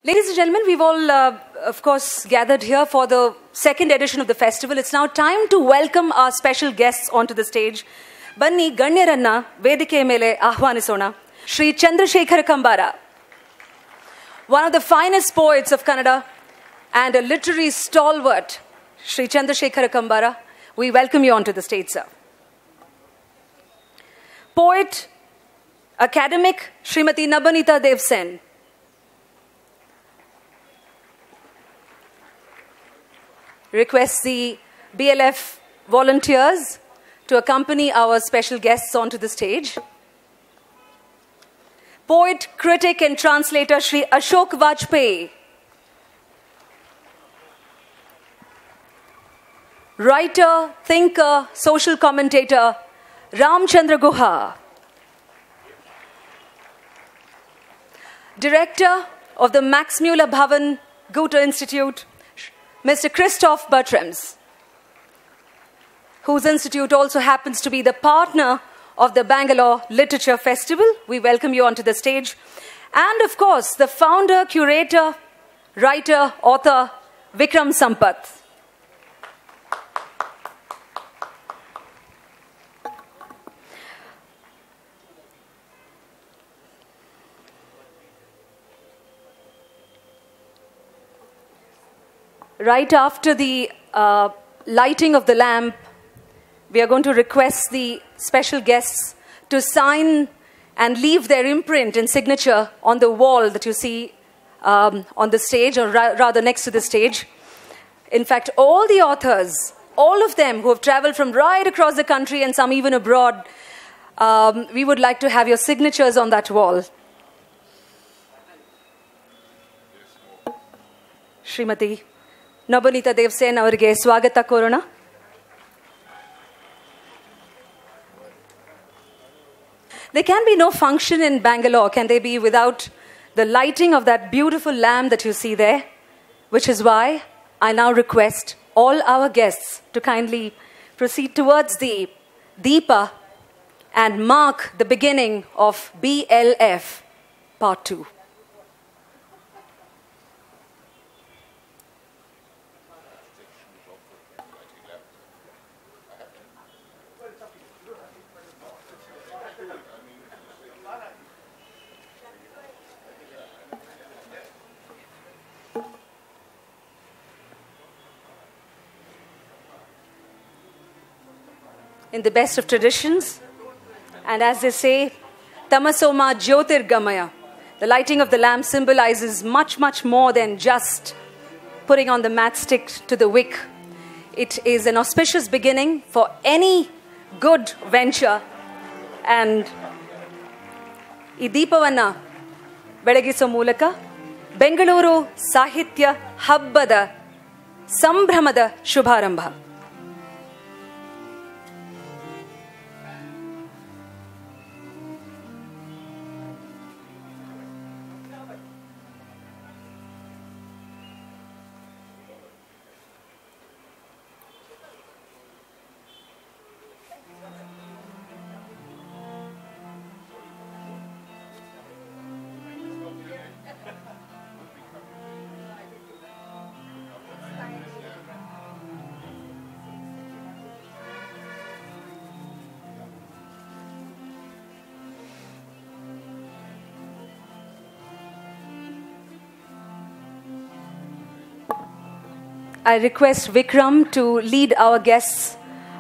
Ladies and gentlemen, we've all, of course, gathered here for the second edition of the festival. It's now time to welcome our special guests onto the stage. Banni Ganyaranna Vedike Mele Ahwanisona, Shri Chandrasekhara Kambara, one of the finest poets of Kannada and a literary stalwart, Shri Chandrasekhara Kambara. We welcome you onto the stage, sir. Poet, academic, Srimati Nabanita Devsen. Request the BLF volunteers to accompany our special guests onto the stage. Poet, critic and translator Shri Ashok Vajpayee. Writer, thinker, social commentator Ramchandra Guha. Director of the Max Muller Bhavan Goethe Institute, Mr. Christoph Bertrams, whose institute also happens to be the partner of the Bangalore Literature Festival. We welcome you onto the stage. And of course, the founder, curator, writer, author, Vikram Sampath. Right after the lighting of the lamp, we are going to request the special guests to sign and leave their imprint and signature on the wall that you see on the stage, or rather next to the stage. In fact, all the authors, all of them who have traveled from right across the country and some even abroad, we would like to have your signatures on that wall. Srimati Nabanita Devsen avarige swagata korona. There can be no function in Bangalore, can there be, without the lighting of that beautiful lamp that you see there, which is why I now request all our guests to kindly proceed towards the Deepa and mark the beginning of BLF Part 2. In the best of traditions, and as they say, Tamasoma Jyotirgamaya, the lighting of the lamp symbolizes much, much more than just putting on the matchstick to the wick. It is an auspicious beginning for any good venture, and ಈ ದೀಪವನ್ನು ಬೆಳಗಿಸೋ ಮೂಲಕ ಬೆಂಗಳೂರು ಸಾಹಿತ್ಯ ಹಬ್ಬದ ಸಂಭ್ರಮದ ಶುಭಾರಂಭ. I request Vikram to lead our guests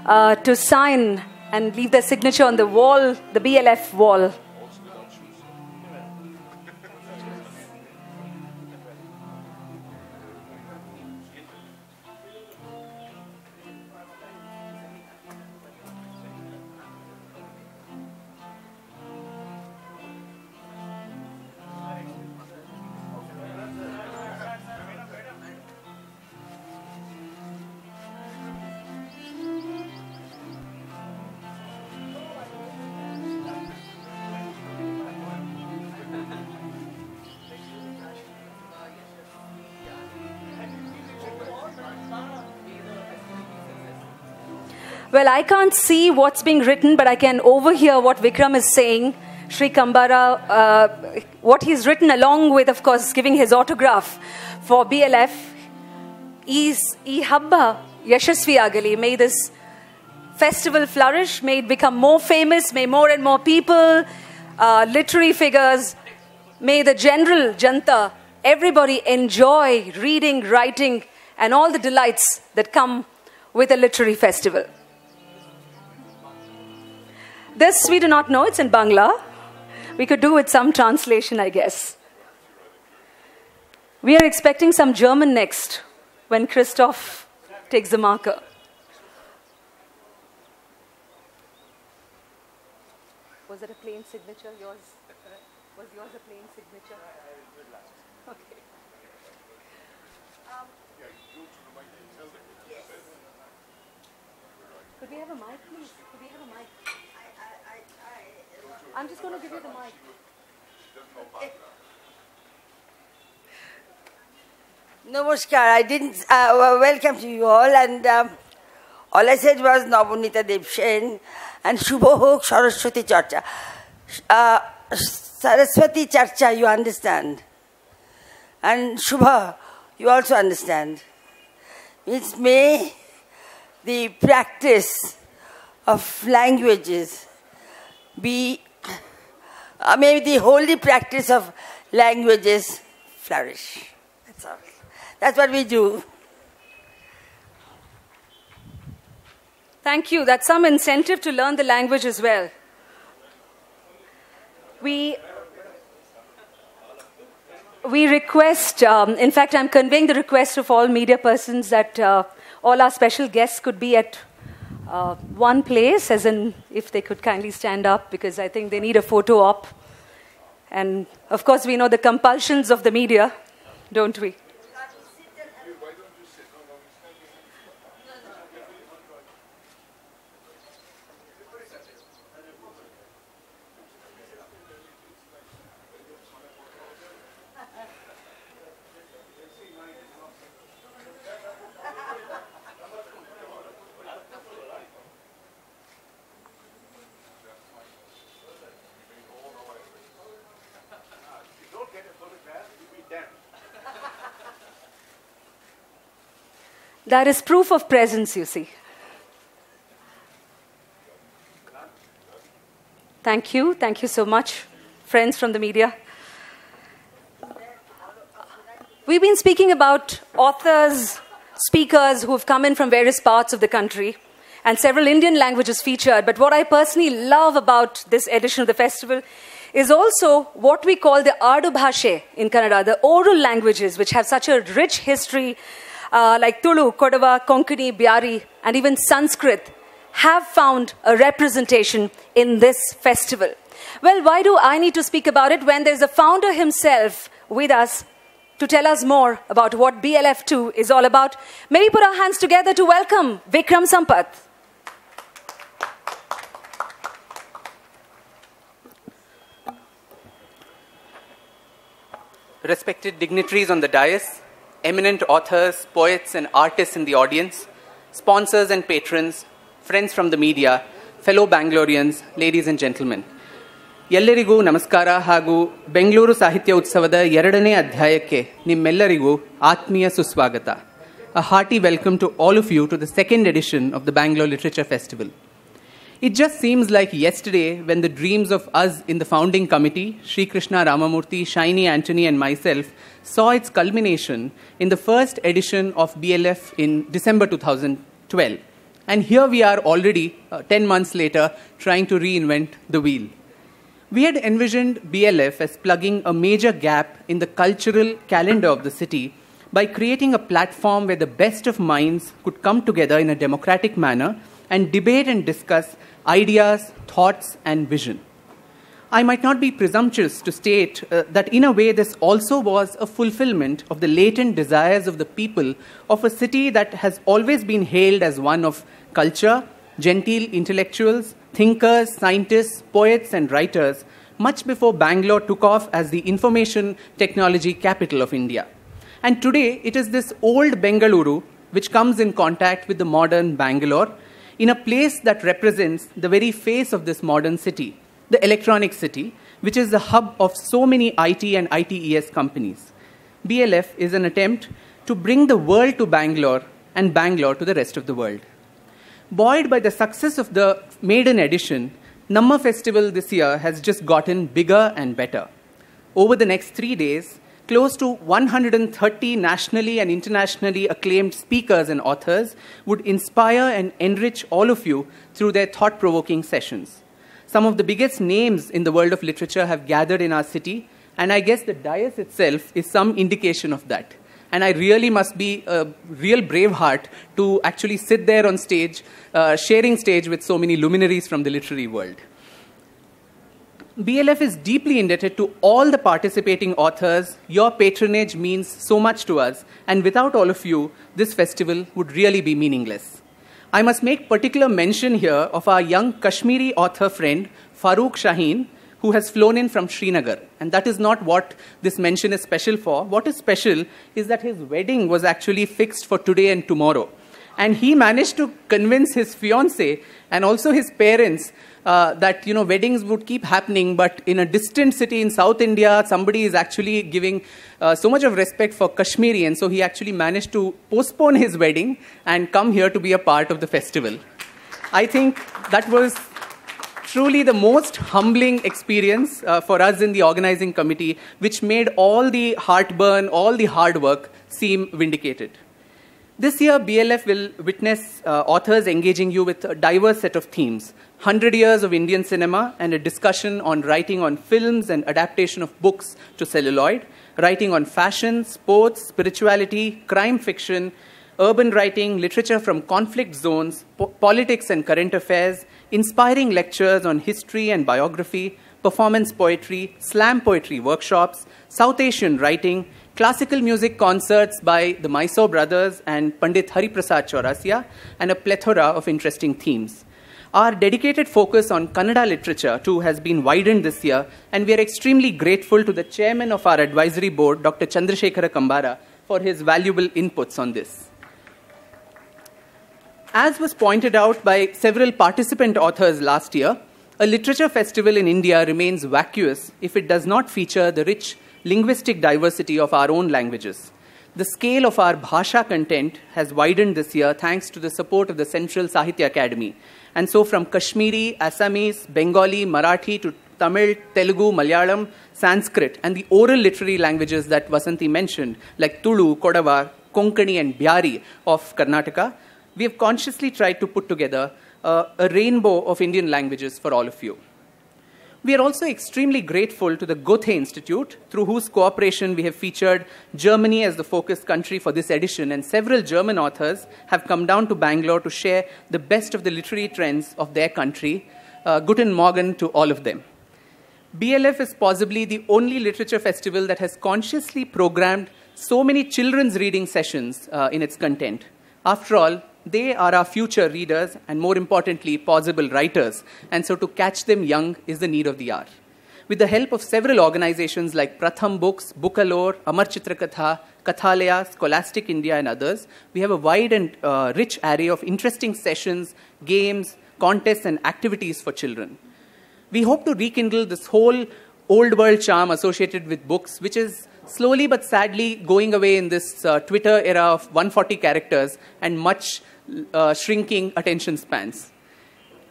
to sign and leave their signature on the wall, the BLF wall. Well, I can't see what's being written, but I can overhear what Vikram is saying. Sri Kambara, what he's written along with, of course, giving his autograph for BLF is "Ee Habba Yashasvi Agali." May this festival flourish, may it become more famous, may more and more people, literary figures, may the general janta, everybody enjoy reading, writing, and all the delights that come with a literary festival. This we do not know, it's in Bangla. We could do with some translation, I guess. We are expecting some German next when Christoph takes the marker. Was it a plain signature? Yours? Was yours a plain signature? Okay. Could we have a mic, please? Could we have a mic? I'm just going to give you the mic. Namaskar. I didn't. Welcome to you all, and all I said was Navonita Devshen and Shubho Hok Saraswati Charcha. Saraswati Charcha, you understand, and Shubha, you also understand. It's may the practice of languages be, may the holy practice of languages flourish. That's all. That's what we do. Thank you. That's some incentive to learn the language as well. We request, in fact, I'm conveying the request of all media persons that all our special guests could be at one place, as in if they could kindly stand up, because I think they need a photo op. And of course, we know the compulsions of the media, don't we? That is proof of presence, you see. Thank you. Thank you so much, friends from the media. We've been speaking about authors, speakers who have come in from various parts of the country, and several Indian languages featured. But what I personally love about this edition of the festival is also what we call the Ardubhashe in Kannada, the oral languages, which have such a rich history, like Tulu, Kodava, Konkani, Byari, and even Sanskrit, have found a representation in this festival. Well, why do I need to speak about it when there's a founder himself with us to tell us more about what BLF2 is all about? May we put our hands together to welcome Vikram Sampath. Respected dignitaries on the dais, eminent authors, poets and artists in the audience, sponsors and patrons, friends from the media, fellow Bangaloreans, ladies and gentlemen. ಎಲ್ಲರಿಗೂ ನಮಸ್ಕಾರ ಹಾಗೂ ಬೆಂಗಳೂರು ಸಾಹಿತ್ಯ ಉತ್ಸವದ 2ನೇ ಅಧ್ಯಾಯಕ್ಕೆ ನಿಮ್ಮೆಲ್ಲರಿಗೂ ಆತ್ಮೀಯ ಸುಸ್ವಾಗತ. A hearty welcome to all of you to the 2nd edition of the Bangalore Literature Festival. It just seems like yesterday when the dreams of us in the founding committee, Sri Krishna Ramamurthy, Shiny Anthony and myself, saw its culmination in the first edition of BLF in December 2012. And here we are already, 10 months later, trying to reinvent the wheel. We had envisioned BLF as plugging a major gap in the cultural calendar of the city by creating a platform where the best of minds could come together in a democratic manner and debate and discuss ideas, thoughts, and vision. I might not be presumptuous to state that in a way this also was a fulfillment of the latent desires of the people of a city that has always been hailed as one of culture, genteel intellectuals, thinkers, scientists, poets, and writers, much before Bangalore took off as the information technology capital of India. And today, it is this old Bengaluru which comes in contact with the modern Bangalore in a place that represents the very face of this modern city, the electronic city, which is the hub of so many IT and ITES companies. BLF is an attempt to bring the world to Bangalore and Bangalore to the rest of the world. Buoyed by the success of the maiden edition, Namma Festival this year has just gotten bigger and better. Over the next 3 days, close to 130 nationally and internationally acclaimed speakers and authors would inspire and enrich all of you through their thought-provoking sessions. Some of the biggest names in the world of literature have gathered in our city, and I guess the dais itself is some indication of that. And I really must be a real brave heart to actually sit there on stage, sharing stage with so many luminaries from the literary world. BLF is deeply indebted to all the participating authors. Your patronage means so much to us, and without all of you, this festival would really be meaningless. I must make particular mention here of our young Kashmiri author friend, Farooq Shaheen, who has flown in from Srinagar. And that is not what this mention is special for. What is special is that his wedding was actually fixed for today and tomorrow. And he managed to convince his fiancée and also his parents that weddings would keep happening, but in a distant city in South India, somebody is actually giving so much of respect for Kashmiri, and so he actually managed to postpone his wedding and come here to be a part of the festival. I think that was truly the most humbling experience for us in the organizing committee, which made all the heartburn, all the hard work seem vindicated. This year, BLF will witness authors engaging you with a diverse set of themes. 100 years of Indian cinema and a discussion on writing on films and adaptation of books to celluloid, writing on fashion, sports, spirituality, crime fiction, urban writing, literature from conflict zones, politics and current affairs, inspiring lectures on history and biography, performance poetry, slam poetry workshops, South Asian writing, classical music concerts by the Mysore brothers and Pandit Hariprasad Chaurasia, and a plethora of interesting themes. Our dedicated focus on Kannada literature, too, has been widened this year, and we are extremely grateful to the chairman of our advisory board, Dr. Chandrasekhara Kambara, for his valuable inputs on this. As was pointed out by several participant authors last year, a literature festival in India remains vacuous if it does not feature the rich linguistic diversity of our own languages. The scale of our Bhasha content has widened this year thanks to the support of the Central Sahitya Academy. And so from Kashmiri, Assamese, Bengali, Marathi to Tamil, Telugu, Malayalam, Sanskrit, and the oral literary languages that Vasanti mentioned, like Tulu, Kodava, Konkani, and Byari of Karnataka, we have consciously tried to put together a rainbow of Indian languages for all of you. We are also extremely grateful to the Goethe Institute, through whose cooperation we have featured Germany as the focus country for this edition, and several German authors have come down to Bangalore to share the best of the literary trends of their country. Guten Morgen to all of them. BLF is possibly the only literature festival that has consciously programmed so many children's reading sessions in its content. After all, they are our future readers and, more importantly, possible writers. And so to catch them young is the need of the hour. With the help of several organizations like Pratham Books, Bookalore, Amar Chitrakatha, Kathalaya, Scholastic India, and others, we have a wide and rich array of interesting sessions, games, contests, and activities for children. We hope to rekindle this whole old world charm associated with books, which is slowly but sadly going away in this Twitter era of 140 characters and much shrinking attention spans.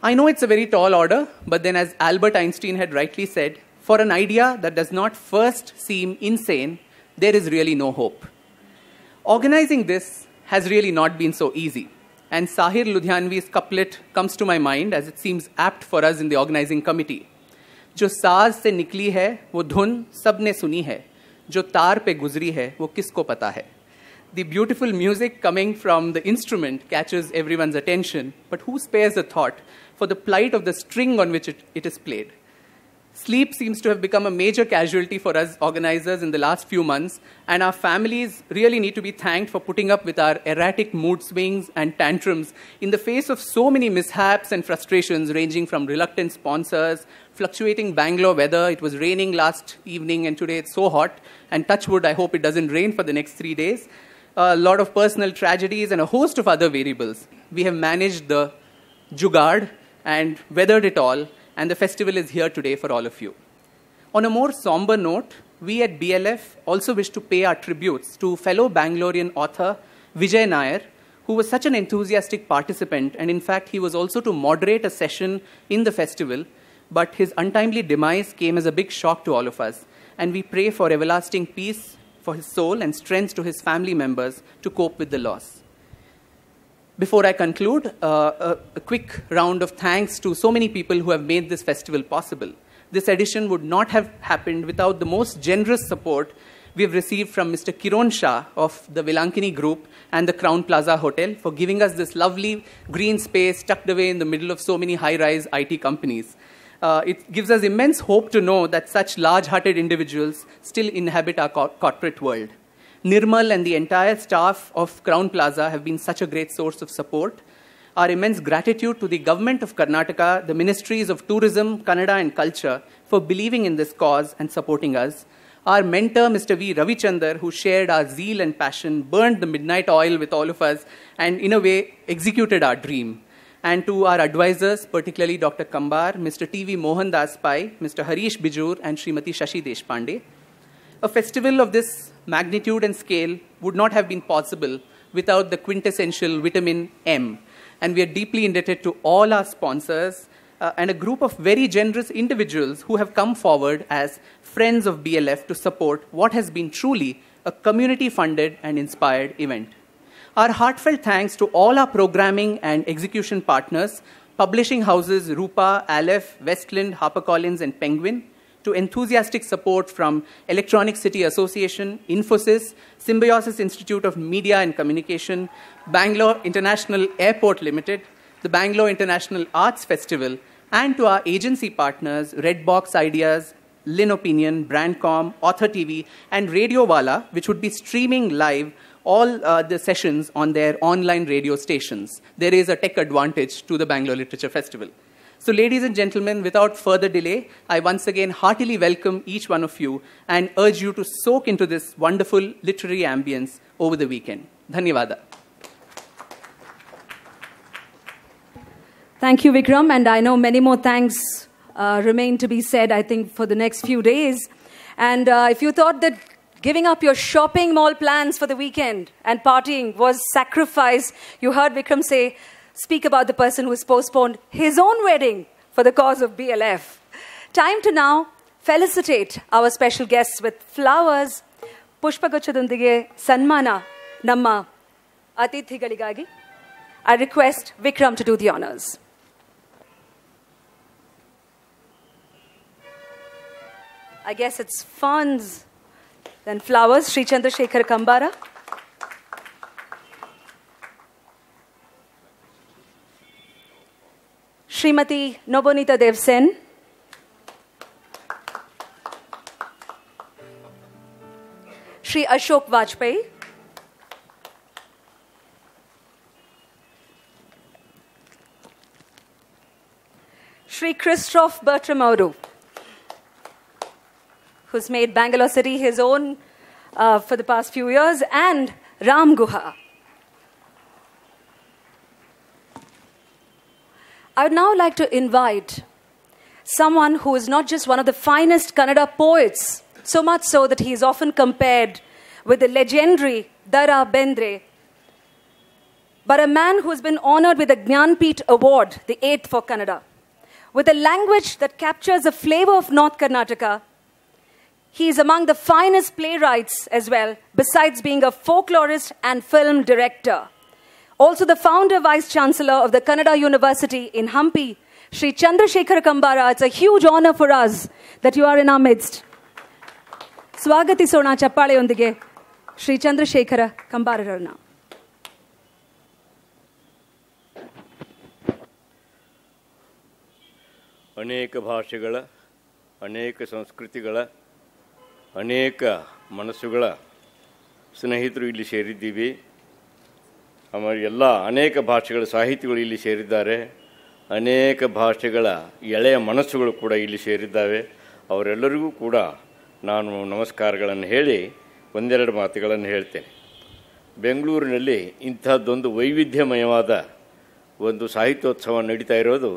I know it's a very tall order, but then as Albert Einstein had rightly said, for an idea that does not first seem insane, there is really no hope. Organizing this has really not been so easy. And Sahir Ludhianvi's couplet comes to my mind as it seems apt for us in the organizing committee. जो साज से निकली है वो धुन सबने सुनी है, जो तार पे गुजरी है वो किसको पता है. The beautiful music coming from the instrument catches everyone's attention, but who spares a thought for the plight of the string on which it is played? Sleep seems to have become a major casualty for us organizers in the last few months, and our families really need to be thanked for putting up with our erratic mood swings and tantrums in the face of so many mishaps and frustrations ranging from reluctant sponsors, fluctuating Bangalore weather. It was raining last evening and today it's so hot, and touch wood, I hope it doesn't rain for the next 3 days. A lot of personal tragedies and a host of other variables. We have managed the jugaad and weathered it all, and the festival is here today for all of you. On a more somber note, we at BLF also wish to pay our tributes to fellow Bangalorean author Vijay Nair, who was such an enthusiastic participant, and in fact he was also to moderate a session in the festival, but his untimely demise came as a big shock to all of us, and we pray for everlasting peace for his soul and strength to his family members to cope with the loss. Before I conclude, a quick round of thanks to so many people who have made this festival possible. This edition would not have happened without the most generous support we have received from Mr. Kiron Shah of the Vilankini Group and the Crown Plaza Hotel for giving us this lovely green space tucked away in the middle of so many high-rise IT companies. It gives us immense hope to know that such large-hearted individuals still inhabit our corporate world. Nirmal and the entire staff of Crown Plaza have been such a great source of support. Our immense gratitude to the government of Karnataka, the ministries of tourism, Kannada and culture for believing in this cause and supporting us. Our mentor, Mr. V. Ravichandar, who shared our zeal and passion, burned the midnight oil with all of us and in a way executed our dream. And to our advisors, particularly Dr. Kambar, Mr. T.V. Mohandas Pai, Mr. Harish Bijur and Srimati Shashi Deshpande. A festival of this magnitude and scale would not have been possible without the quintessential vitamin M. And we are deeply indebted to all our sponsors and a group of very generous individuals who have come forward as friends of BLF to support what has been truly a community-funded and inspired event. Our heartfelt thanks to all our programming and execution partners, publishing houses Rupa, Aleph, Westland, HarperCollins, and Penguin, to enthusiastic support from Electronic City Association, Infosys, Symbiosis Institute of Media and Communication, Bangalore International Airport Limited, the Bangalore International Arts Festival, and to our agency partners, Redbox Ideas, Lin Opinion, Brandcom, Author TV, and Radio Wala, which would be streaming live all the sessions on their online radio stations. There is a tech advantage to the Bangalore Literature Festival. So ladies and gentlemen, without further delay, I once again heartily welcome each one of you and urge you to soak into this wonderful literary ambience over the weekend. Dhanyavada. Thank you, Vikram, and I know many more thanks remain to be said, I think, for the next few days. And if you thought that giving up your shopping mall plans for the weekend and partying was sacrifice, you heard Vikram speak about the person who has postponed his own wedding for the cause of BLF. Time to now felicitate our special guests with flowers. Pushpagachadondige Sanmana Namma Atithigaligagi. I request Vikram to do the honors. I guess it's funds, then flowers. Sri Chandrasekhar Kambara. Srimati Nobonita Devsen. Shri Ashok Vajpayee. Shri Christoph Bertramauru, who's made Bangalore City his own for the past few years, and Ram Guha. I would now like to invite someone who is not just one of the finest Kannada poets, so much so that he is often compared with the legendary Dara Bendre, but a man who has been honored with the Jnanpith Award, the 8th for Kannada. With a language that captures the flavor of North Karnataka, he is among the finest playwrights as well, besides being a folklorist and film director. Also the founder, vice-chancellor of the Kannada University in Hampi, Shri Chandrasekhar Kambara. It's a huge honor for us that you are in our midst. Swagatisona chappaleyondige Shri Chandrasekhara Kambararna. ಅನೇಕ ಭಾಷೆಗಳ, ಅನೇಕ ಸಂಸ್ಕೃತಿಗಳ, ಅನೇಕ ಮನಸ್ಸುಗಳ ಸ್ನೇಹಿತರು ಇಲ್ಲಿ ಸೇರಿದ್ದೀವಿ. ಎಲ್ಲ ಅನೇಕ ಭಾಷೆಗಳ ಸಾಹಿತಿಗಳು ಇಲ್ಲಿ ಸೇರಿದ್ದಾರೆ. ಅನೇಕ ಭಾಷೆಗಳ ಎಳೆಯ ಮನಸ್ಸುಗಳು ಕೂಡ ಇಲ್ಲಿ ಸೇರಿದ್ದಾವೆ. ಅವರೆಲ್ಲರಿಗೂ ಕೂಡ ನಾನು ನಮಸ್ಕಾರಗಳನ್ನು ಹೇಳಿ ಒಂದೆರಡು ಮಾತುಗಳನ್ನು ಹೇಳ್ತೇನೆ. ಬೆಂಗಳೂರಿನಲ್ಲಿ ಇಂಥದ್ದೊಂದು ವೈವಿಧ್ಯಮಯವಾದ ಒಂದು ಸಾಹಿತ್ಯೋತ್ಸವ ನಡೀತಾ ಇರೋದು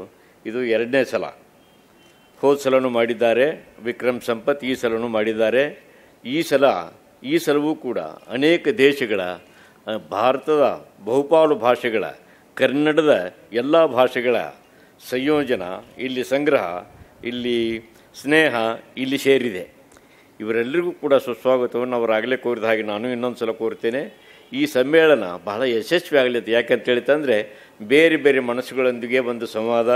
ಇದು ಎರಡನೇ ಸಲ. ಹೋದ ಸಲನೂ ಮಾಡಿದ್ದಾರೆ, ವಿಕ್ರಮ್ ಸಂಪತ್ ಈ ಸಲನೂ ಮಾಡಿದ್ದಾರೆ. ಈ ಸಲವೂ ಕೂಡ ಅನೇಕ ದೇಶಗಳ, ಭಾರತದ ಬಹುಪಾಲು ಭಾಷೆಗಳ, ಕನ್ನಡದ ಎಲ್ಲ ಭಾಷೆಗಳ ಸಂಯೋಜನ, ಇಲ್ಲಿ ಸಂಗ್ರಹ, ಇಲ್ಲಿ ಸ್ನೇಹ ಇಲ್ಲಿ ಸೇರಿದೆ. ಇವರೆಲ್ಲರಿಗೂ ಕೂಡ ಸುಸ್ವಾಗತವನ್ನು ಅವರಾಗಲೇ ಕೋರಿದ ಹಾಗೆ ನಾನು ಇನ್ನೊಂದು ಸಲ ಕೋರ್ತೇನೆ. ಈ ಸಮ್ಮೇಳನ ಬಹಳ ಯಶಸ್ವಿ ಆಗಲಿದೆ. ಯಾಕಂತೇಳಿತಂದರೆ ಬೇರೆ ಬೇರೆ ಮನಸ್ಸುಗಳೊಂದಿಗೆ ಒಂದು ಸಂವಾದ,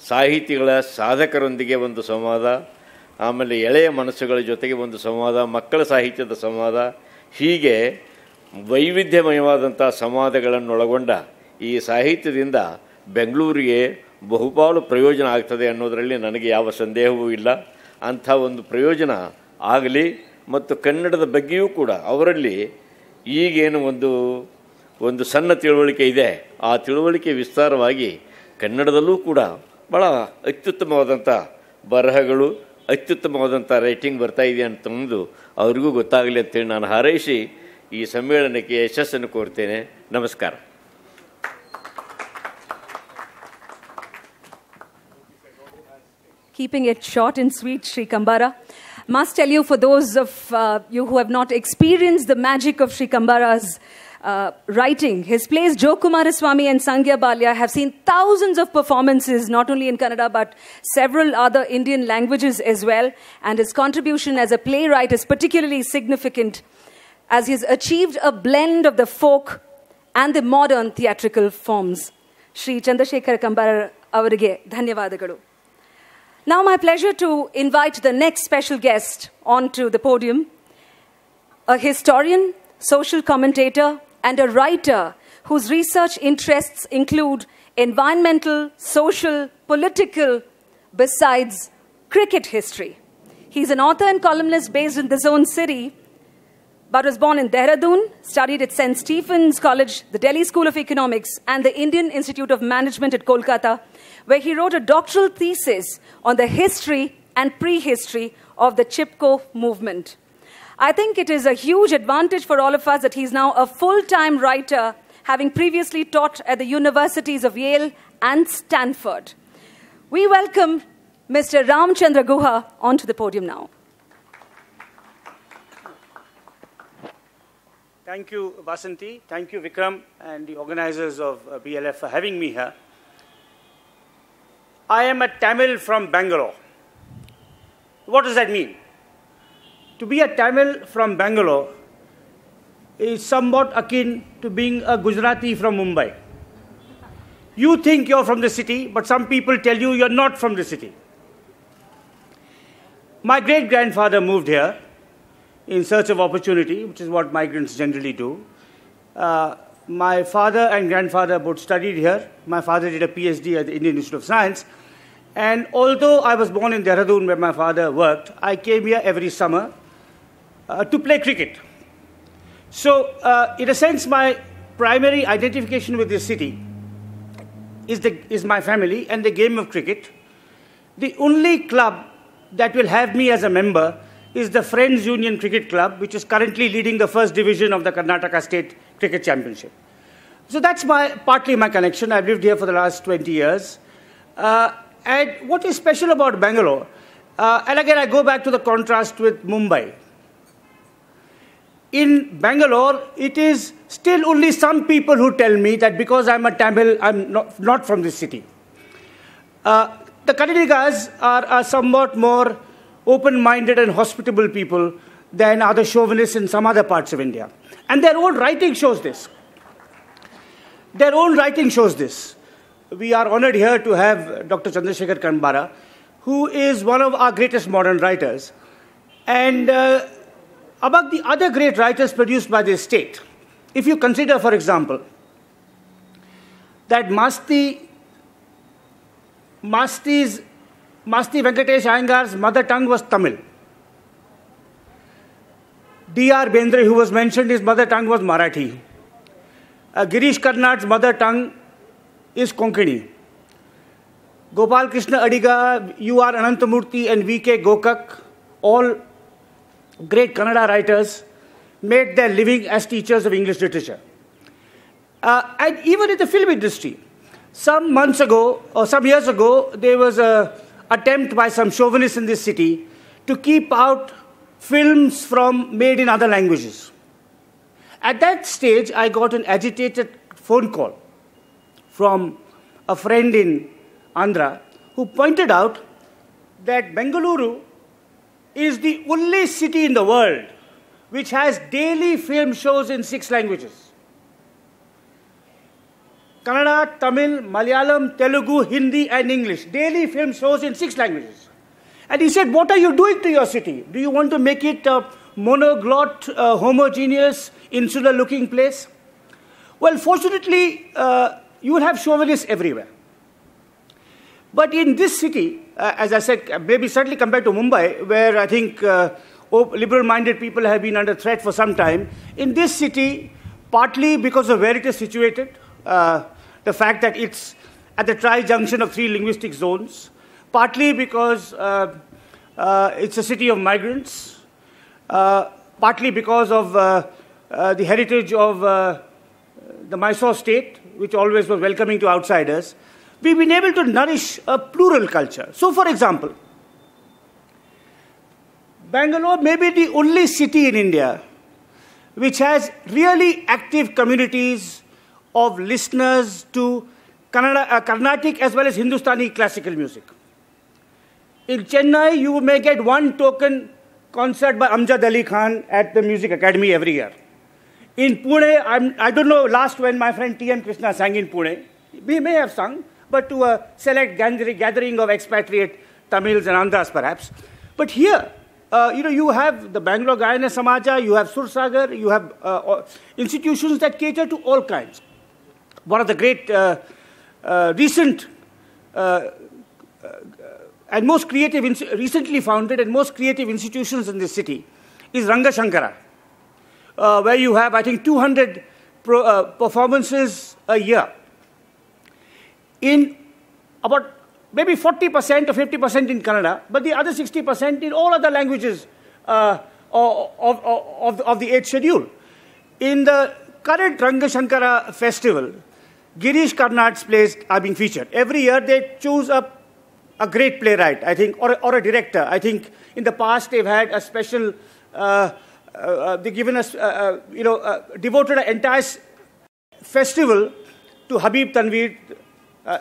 ಸಾಹಿತಿಗಳ ಸಾಧಕರೊಂದಿಗೆ ಒಂದು ಸಂವಾದ, ಆಮೇಲೆ ಎಳೆಯ ಮನಸ್ಸುಗಳ ಜೊತೆಗೆ ಒಂದು ಸಂವಾದ, ಮಕ್ಕಳ ಸಾಹಿತ್ಯದ ಸಂವಾದ, ಹೀಗೆ ವೈವಿಧ್ಯಮಯವಾದಂಥ ಸಂವಾದಗಳನ್ನೊಳಗೊಂಡ ಈ ಸಾಹಿತ್ಯದಿಂದ ಬೆಂಗಳೂರಿಗೆ ಬಹುಪಾಲು ಪ್ರಯೋಜನ ಆಗ್ತದೆ ಅನ್ನೋದರಲ್ಲಿ ನನಗೆ ಯಾವ ಸಂದೇಹವೂ ಇಲ್ಲ. ಅಂಥ ಒಂದು ಪ್ರಯೋಜನ ಆಗಲಿ. ಮತ್ತು ಕನ್ನಡದ ಬಗ್ಗೆಯೂ ಕೂಡ ಅವರಲ್ಲಿ ಈಗೇನು ಒಂದು ಸಣ್ಣ ತಿಳುವಳಿಕೆ ಇದೆ, ಆ ತಿಳುವಳಿಕೆ ವಿಸ್ತಾರವಾಗಿ ಕನ್ನಡದಲ್ಲೂ ಕೂಡ ಭಾಳ ಅತ್ಯುತ್ತಮವಾದಂಥ ಬರಹಗಳು, ಅತ್ಯುತ್ತಮವಾದಂಥ ರೈಟಿಂಗ್ ಬರ್ತಾ ಇದೆ ಅಂತಂದು ಅವರಿಗೂ ಗೊತ್ತಾಗಲಿ ಅಂತೇಳಿ ನಾನು ಹಾರೈಸಿ ಈ ಸಮ್ಮೇಳನಕ್ಕೆ ಯಶಸ್ಸನ್ನು ಕೋರ್ತೇನೆ. ನಮಸ್ಕಾರ. Keeping it short and sweet, Sri Kambara. Must tell you, for those of you who have not experienced the magic of Sri Kambara's writing, his plays Jo Kumaraswamy and Sangya Balya have seen thousands of performances, not only in Kannada but several other Indian languages as well. And his contribution as a playwright is particularly significant, as he has achieved a blend of the folk and the modern theatrical forms. Sri Chandrasekhar Kambara avarige dhanyavadagalu. Now my pleasure to invite the next special guest onto the podium, a historian, social commentator, and a writer whose research interests include environmental, social, political, besides cricket history. He's an author and columnist based in his own city, but was born in Dehradun, studied at St. Stephen's College, the Delhi School of Economics, and the Indian Institute of Management at Kolkata, where he wrote a doctoral thesis on the history and prehistory of the Chipko movement. I think it is a huge advantage for all of us that he's now a full-time writer, having previously taught at the universities of Yale and Stanford. We welcome Mr. Ramchandra Guha onto the podium now. Thank you, Vasanti. Thank you, Vikram, and the organizers of BLF for having me here. I am a Tamil from Bangalore. What does that mean? To be a Tamil from Bangalore is somewhat akin to being a Gujarati from Mumbai. You think you're from the city, but some people tell you you're not from the city. My great-grandfather moved here in search of opportunity, which is what migrants generally do. My father and grandfather both studied here. My father did a PhD at the Indian Institute of Science. And although I was born in Dehradun where my father worked, I came here every summer to play cricket. So, in a sense, my primary identification with this city is my family and the game of cricket. The only club that will have me as a member is the Friends Union Cricket Club, which is currently leading the first division of the Karnataka State Cricket Championship. So that's partly my connection. I've lived here for the last 20 years. And what is special about Bangalore, and again I go back to the contrast with Mumbai. In Bangalore, it is still only some people who tell me that because I'm a Tamil, I'm not from this city. The Kannadigas are somewhat more open-minded and hospitable people than other chauvinists in some other parts of India. And their own writing shows this. Their own writing shows this. We are honored here to have Dr. Chandrasekhar Kambara, who is one of our greatest modern writers. And among the other great writers produced by this state, if you consider, for example, that Masti Venkatesh Iyengar's mother tongue was Tamil. D.R. Bendre, who was mentioned, his mother tongue was Marathi. Girish Karnad's mother tongue is Konkani. Gopal Krishna Adiga, U.R. Anantamurthy and V.K. Gokak, all great Kannada writers, made their living as teachers of English literature. And even in the film industry, some months ago, or some years ago, there was attempt by some chauvinists in this city to keep out films made in other languages. At that stage, I got an agitated phone call from a friend in Andhra who pointed out that Bengaluru is the only city in the world which has daily film shows in 6 languages. Kannada, Tamil, Malayalam, Telugu, Hindi and English. Daily film shows in 6 languages. And he said, what are you doing to your city? Do you want to make it a monoglot, homogeneous, insular-looking place? Well, fortunately, you will have chauvinists everywhere. But in this city, as I said, maybe certainly compared to Mumbai, where I think liberal-minded people have been under threat for some time, in this city, partly because of where it is situated, the fact that it's at the tri-junction of 3 linguistic zones, partly because it's a city of migrants, partly because of the heritage of the Mysore state, which always was welcoming to outsiders, we've been able to nourish a plural culture. So, for example, Bangalore may be the only city in India which has really active communities of listeners to Carnatic as well as Hindustani classical music. In Chennai, you may get one token concert by Amjad Ali Khan at the Music Academy every year. In Pune, I don't know last when my friend T.M. Krishna sang in Pune. He may have sung, but to a select gathering of expatriate Tamils and Andhras perhaps. But here, you have the Bangalore Gayana Samaja, you have Sursagar, you have institutions that cater to all kinds. One of the great recent and most creative, recently founded and most creative institutions in this city is Ranga Shankara, where you have, I think, 200 performances a year. In about maybe 40% or 50% in Kannada, but the other 60% in all other languages of the 8th schedule. In the current Ranga Shankara festival, Girish Karnad's plays are being featured. Every year they choose a great playwright, I think, or a director. I think in the past they've had a special, they've given us, devoted an entire festival to Habib Tanveer.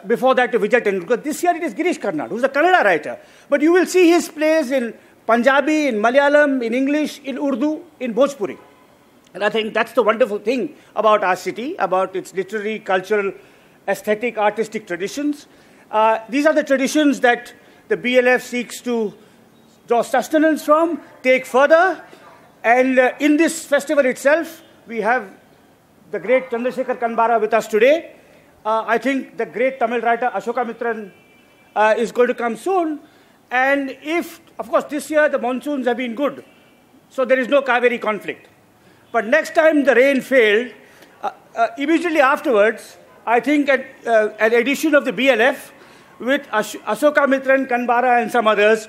Before that to Vijay Tendulkar. This year it is Girish Karnad, who's a Kannada writer. But you will see his plays in Punjabi, in Malayalam, in English, in Urdu, in Bhojpuri. And I think that's the wonderful thing about our city, about its literary, cultural, aesthetic, artistic traditions. These are the traditions that the BLF seeks to draw sustenance from, take further. And in this festival itself, we have the great Chandrasekhar Kanbara with us today. I think the great Tamil writer Ashoka Mitran is going to come soon. And if, of course, this year the monsoons have been good, so there is no Kaveri conflict. But next time the rain failed, immediately afterwards, I think an edition of the BLF with Ashoka Mitran, Kanbara and some others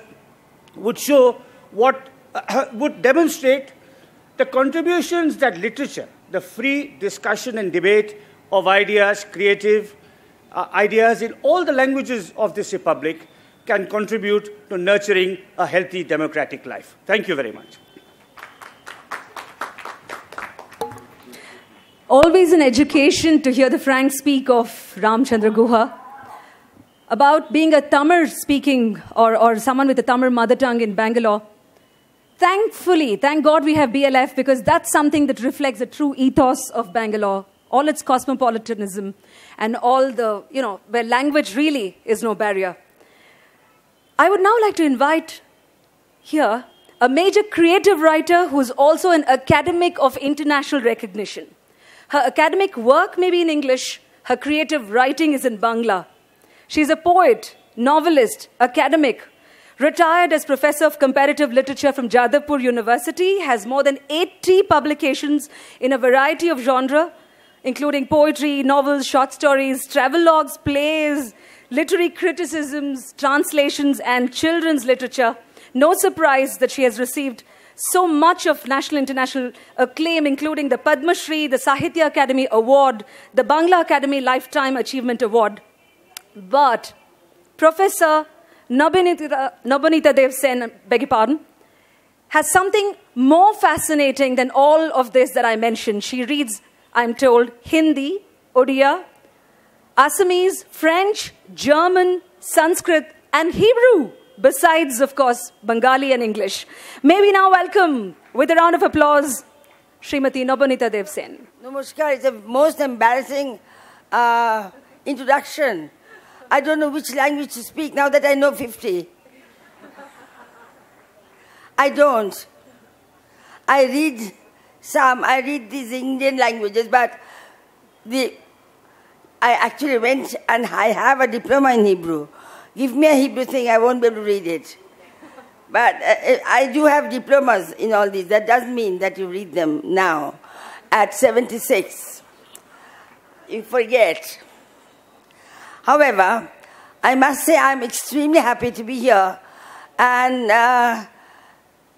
would show would demonstrate the contributions that literature, the free discussion and debate of ideas, creative ideas in all the languages of this republic can contribute to nurturing a healthy democratic life. Thank you very much. Always an education to hear the frank speak of Ramchandra Guha about being a Tamil speaking or someone with a Tamil mother tongue in Bangalore. Thankfully, thank God we have BLF, because that's something that reflects the true ethos of Bangalore. All its cosmopolitanism and all the, where language really is no barrier. I would now like to invite here a major creative writer who's also an academic of international recognition. Her academic work may be in English, her creative writing is in Bangla. She's a poet, novelist, academic, retired as Professor of Comparative Literature from Jadavpur University, has more than 80 publications in a variety of genres, including poetry, novels, short stories, travelogues, plays, literary criticisms, translations, and children's literature. No surprise that she has received so much of national international acclaim, including the Padma Shri, the Sahitya Academy Award, the Bangla Academy Lifetime Achievement Award. But Professor Nabanita Dev Sen, beg your pardon, has something more fascinating than all of this that I mentioned. She reads, I'm told, Hindi, Odia, Assamese, French, German, Sanskrit, and Hebrew, besides, of course, Bengali and English. May we now welcome, with a round of applause, Srimati Nabanita Dev Sen. Namaskar. It's a most embarrassing introduction. I don't know which language to speak now that I know 50. I don't. I read these Indian languages, but I actually went and I have a diploma in Hebrew. Give me a Hebrew thing, I won't be able to read it. But I do have diplomas in all these. That doesn't mean that you read them now at 76. You forget. However, I must say I'm extremely happy to be here. And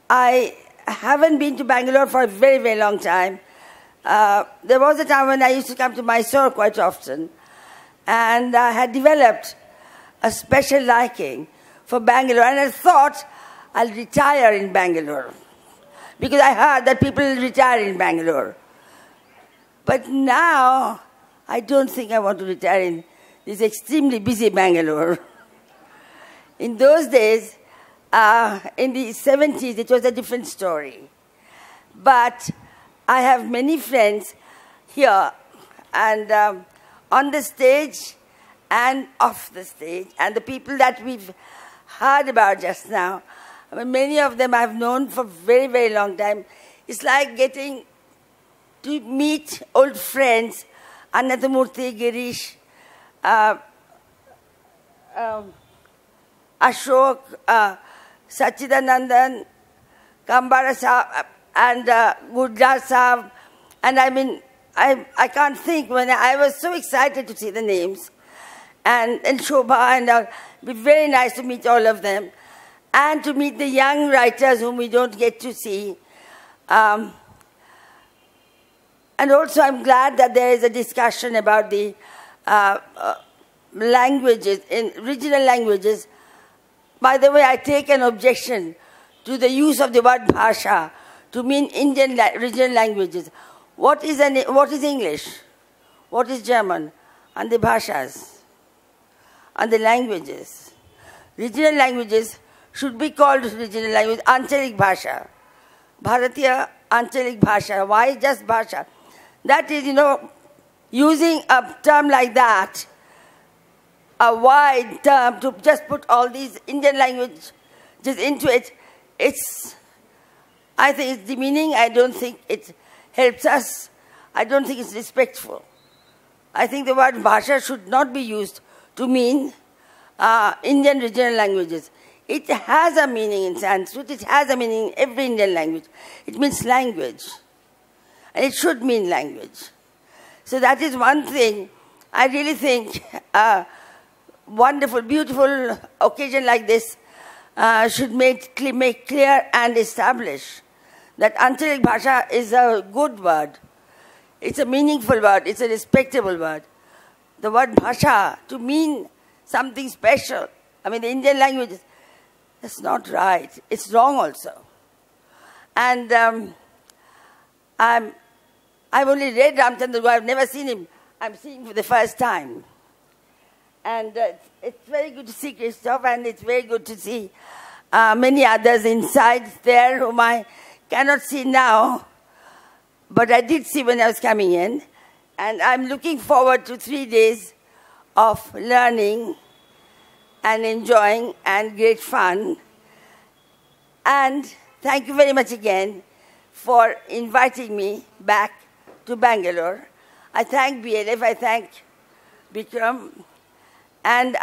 I haven't been to Bangalore for a very, very long time. There was a time when I used to come to Mysore quite often. And I had developed a special liking for Bangalore. And I thought I'll retire in Bangalore. Because I heard that people retire in Bangalore. But now, I don't think I want to retire in this extremely busy Bangalore. In those days, in the 70s, it was a different story. But I have many friends here and on the stage and off the stage. And the people that we've heard about just now, I mean, many of them I've known for a very, very long time. It's like getting to meet old friends, Anathamurthy, Girish, Ashok, Sachidanandan, Kambara Sahab, and Gurdas Sahab. And I mean, I can't think when I was so excited to see the names. And Shobha, and it'd be very nice to meet all of them. And to meet the young writers whom we don't get to see. And also I'm glad that there is a discussion about the languages, in regional languages. By the way, I take an objection to the use of the word bhasha to mean Indian regional languages. What is English? What is German? And the bhashas, and the languages. Regional languages should be called regional language, Anchalik Bhasha. Bharatiya Anchalik Bhasha. Why just Bhasha? That is, using a term like that, a wide term to just put all these Indian languages into it, I think it's demeaning. I don't think it helps us. I don't think it's respectful. I think the word Bhasha should not be used to mean Indian regional languages. It has a meaning in Sanskrit. It has a meaning in every Indian language. It means language. And it should mean language. So that is one thing I really think a wonderful, beautiful occasion like this should make clear and establish that Anchalik Bhasha is a good word. It's a meaningful word. It's a respectable word. The word Bhasha, to mean something special. I mean, the Indian languages, that's not right. It's wrong also. And I've only read Ramchandra Gua. I've never seen him. I'm seeing him for the first time. And it's very good to see Christoph, and it's very good to see many others inside there whom I cannot see now, but I did see when I was coming in. And I'm looking forward to 3 days of learning and enjoying and great fun. And thank you very much again for inviting me back to Bangalore. I thank BLF, I thank Bikram, and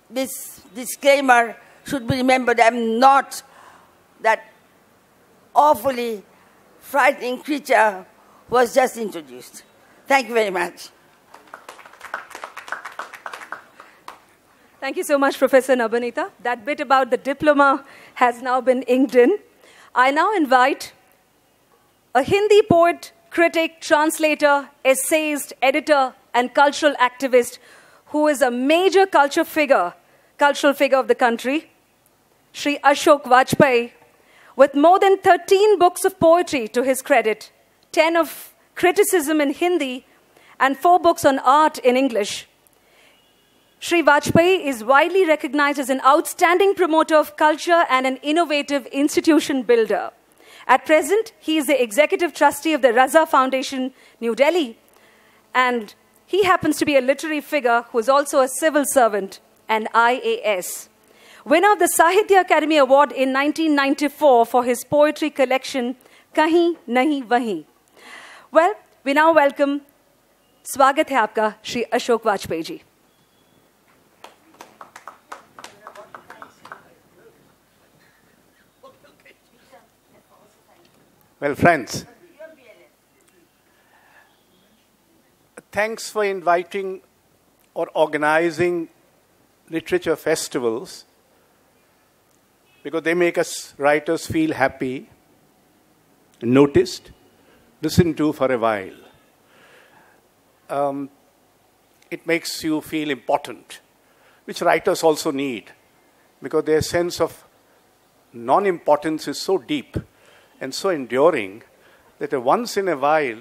this disclaimer should be remembered. I'm not that awfully frightening creature who was just introduced. Thank you very much. Thank you so much, Professor Nabanita. That bit about the diploma has now been inked in. I now invite a Hindi poet, critic, translator, essayist, editor, and cultural activist who is a major cultural figure of the country, Shri Ashok Vajpayee, with more than 13 books of poetry to his credit, 10 of criticism in Hindi, and 4 books on art in English. Shri Vajpayee is widely recognized as an outstanding promoter of culture and an innovative institution builder. At present, he is the executive trustee of the Raza Foundation, New Delhi, and he happens to be a literary figure who is also a civil servant, an IAS. Winner of the Sahitya Academy Award in 1994 for his poetry collection, Kahin Nahi Wahin. Well, we now welcome, Swagat hai aapka, Shri Ashok Vajpayee ji. Well, friends, thanks for inviting or organizing literature festivals, because they make us writers feel happy, noticed, listened to for a while. It makes you feel important, which writers also need, because their sense of non-importance is so deep and so enduring that once in a while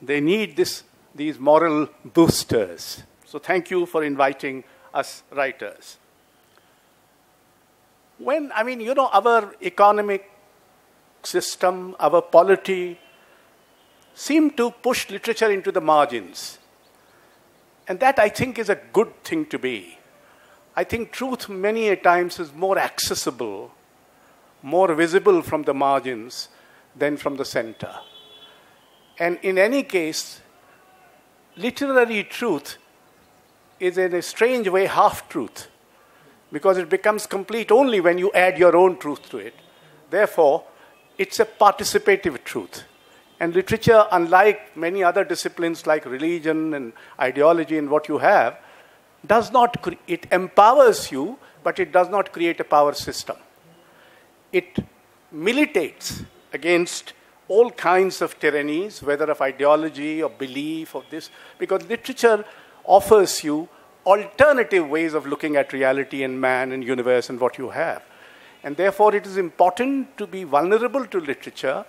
they need these moral boosters. So thank you for inviting us writers. Our economic system, our polity seem to push literature into the margins. And that, I think, is a good thing to be. I think truth many a times is more accessible, more visible from the margins than from the center. And in any case, literary truth is in a strange way half-truth, because it becomes complete only when you add your own truth to it. Therefore, it's a participative truth. And literature, unlike many other disciplines like religion and ideology and what you have, it empowers you, but it does not create a power system. It militates against all kinds of tyrannies, whether of ideology or belief or this, because literature offers you alternative ways of looking at reality and man and universe and what you have. And therefore, it is important to be vulnerable to literature,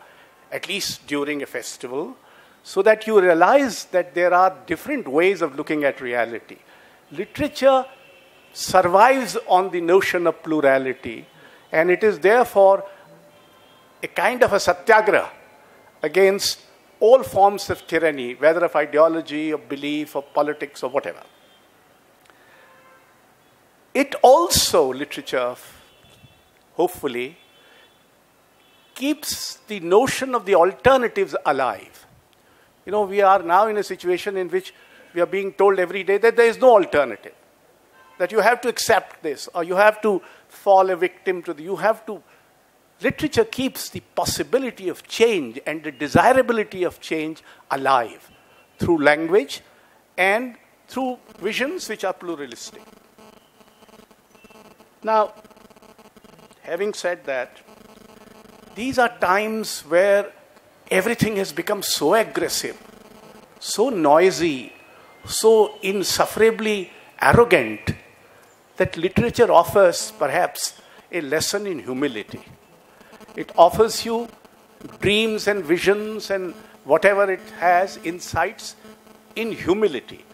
at least during a festival, so that you realize that there are different ways of looking at reality. Literature survives on the notion of plurality, and it is therefore a kind of a satyagraha against all forms of tyranny, whether of ideology or belief or politics or whatever. It also, literature, hopefully, keeps the notion of the alternatives alive. We are now in a situation in which we are being told every day that there is no alternative, that you have to accept this, or you have to fall a victim to literature keeps the possibility of change and the desirability of change alive through language and through visions which are pluralistic. Now, having said that, these are times where everything has become so aggressive, so noisy, so insufferably arrogant, that literature offers perhaps a lesson in humility. It offers you dreams and visions and whatever it has, insights, in humility.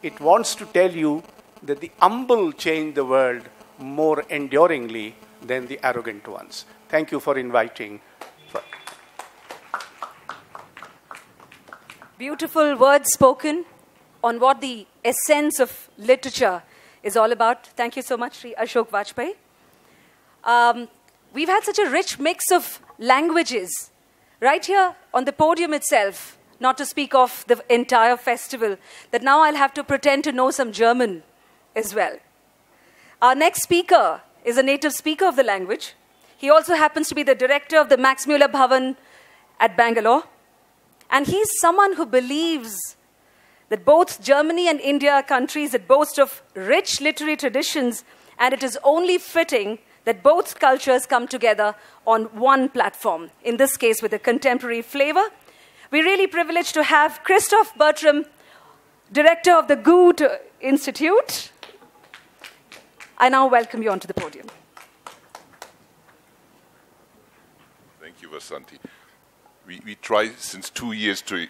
It wants to tell you that the humble change the world more enduringly than the arrogant ones. Thank you for inviting. Beautiful words spoken on what the essence of literature is all about. Thank you so much, Shri Ashok Vajpayee. We've had such a rich mix of languages right here on the podium itself, not to speak of the entire festival, that now I'll have to pretend to know some German as well. Our next speaker is a native speaker of the language. He also happens to be the director of the Max Muller Bhavan at Bangalore. And he's someone who believes that both Germany and India are countries that boast of rich literary traditions, and it is only fitting that both cultures come together on one platform, in this case with a contemporary flavor. We're really privileged to have Christoph Bertram Director of the Goethe Institute. I now welcome you onto the podium. Thank you, Vasanti. We try since 2 years to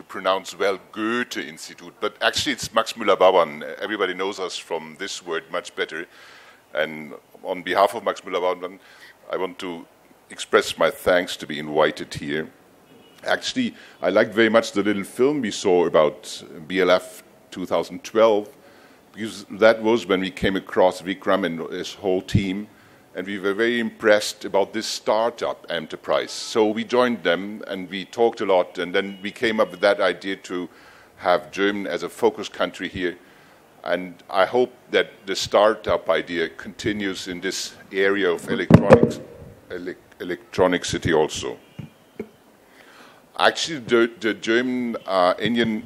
pronounce well Goethe Institute, but actually it's Max Müller-Bauern. Everybody knows us from this word much better. And on behalf of Max Müller-Bauern, I want to express my thanks to be invited here. Actually, I liked very much the little film we saw about BLF 2012, because that was when we came across Vikram and his whole team, and we were very impressed about this startup enterprise. So we joined them, and we talked a lot, and then we came up with that idea to have Germany as a focus country here. And I hope that the startup idea continues in this area of electronic city also. Actually, the German-Indian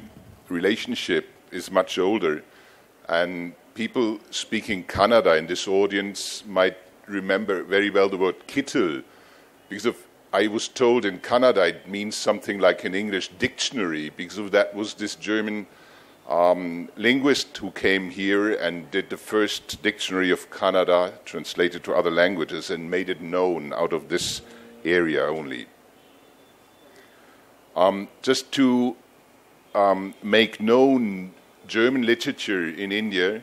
relationship is much older, and people speaking Kannada in this audience might remember very well the word Kittel, because I was told in Kannada it means something like in English dictionary, because of that was this German linguist who came here and did the first dictionary of Kannada, translated to other languages, and made it known out of this area only. Just to make known German literature in India,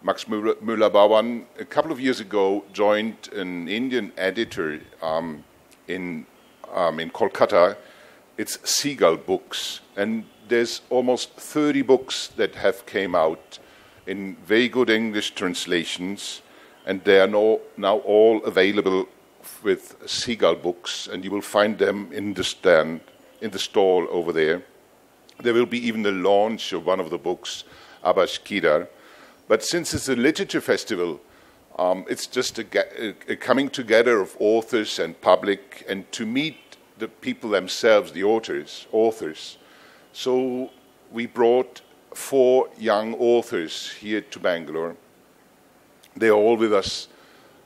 Max Müller-Bauern, a couple of years ago, joined an Indian editor in Kolkata. It's Seagull Books, and there's almost 30 books that have came out in very good English translations, and they are now all available with Seagull Books, and you will find them in the stand, in the stall over there. There will be even the launch of one of the books, Abbas Kidar. But since it's a literature festival, it's just a coming together of authors and public, and to meet the people themselves, the authors. So we brought 4 young authors here to Bangalore. They are all with us.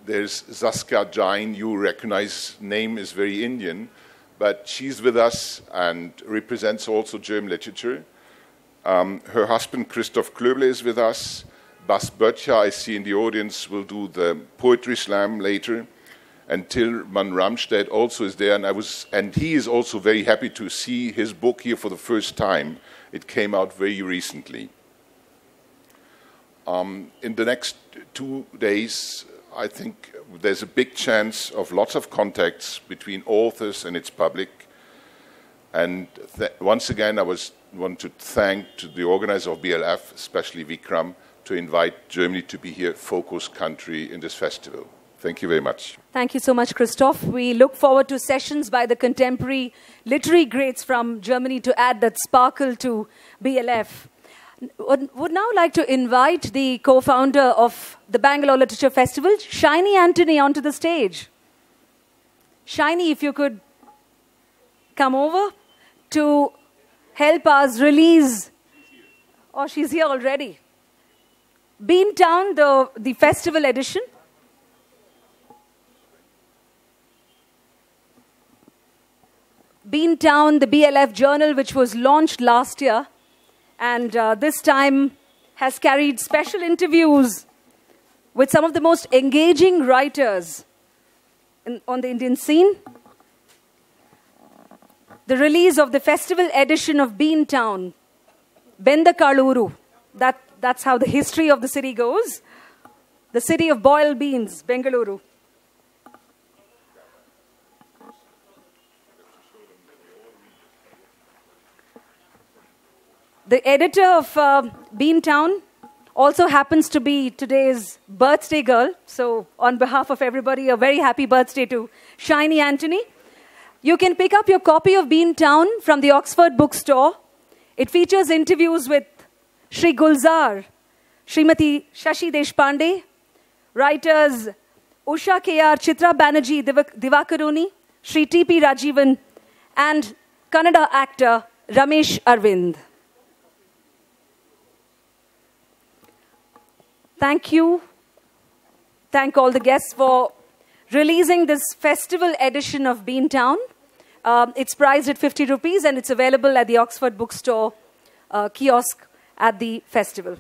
There's Saskia Jain. You recognize name is very Indian, but she's with us and represents also German literature. Her husband, Christoph Klöble, is with us. Bas Böttcher, I see in the audience, will do the poetry slam later. And Tilman Ramstedt also is there, and he is also very happy to see his book here for the first time. It came out very recently. In the next 2 days, I think there's a big chance of lots of contacts between authors and its public. And once again, I want to thank the organizer of BLF, especially Vikram, to invite Germany to be here, focus country in this festival. Thank you very much. Thank you so much, Christoph. We look forward to sessions by the contemporary literary greats from Germany to add that sparkle to BLF. Would now like to invite the co-founder of the Bangalore Literature Festival, Shiny Anthony, onto the stage. Shiny, if you could come over to help us release. Oh, she's here already. Beantown, the festival edition. Beantown, the BLF journal, which was launched last year, and this time has carried special interviews with some of the most engaging writers on the Indian scene. The release of the festival edition of Beantown, Bendakaluru, that's how the history of the city goes. The city of boiled beans, Bengaluru. The editor of Beantown also happens to be today's birthday girl. So on behalf of everybody, a very happy birthday to Shiny Anthony. You can pick up your copy of Beantown from the Oxford bookstore. It features interviews with Shri Gulzar, Srimati Shashi Deshpande, writers Usha K.R., Chitra Banerjee, Divakaruni, Shri T.P. Rajivan, and Kannada actor Ramesh Arvind. Thank you. Thank all the guests for releasing this festival edition of Beantown. It's priced at 50 rupees and it's available at the Oxford bookstore kiosk at the festival.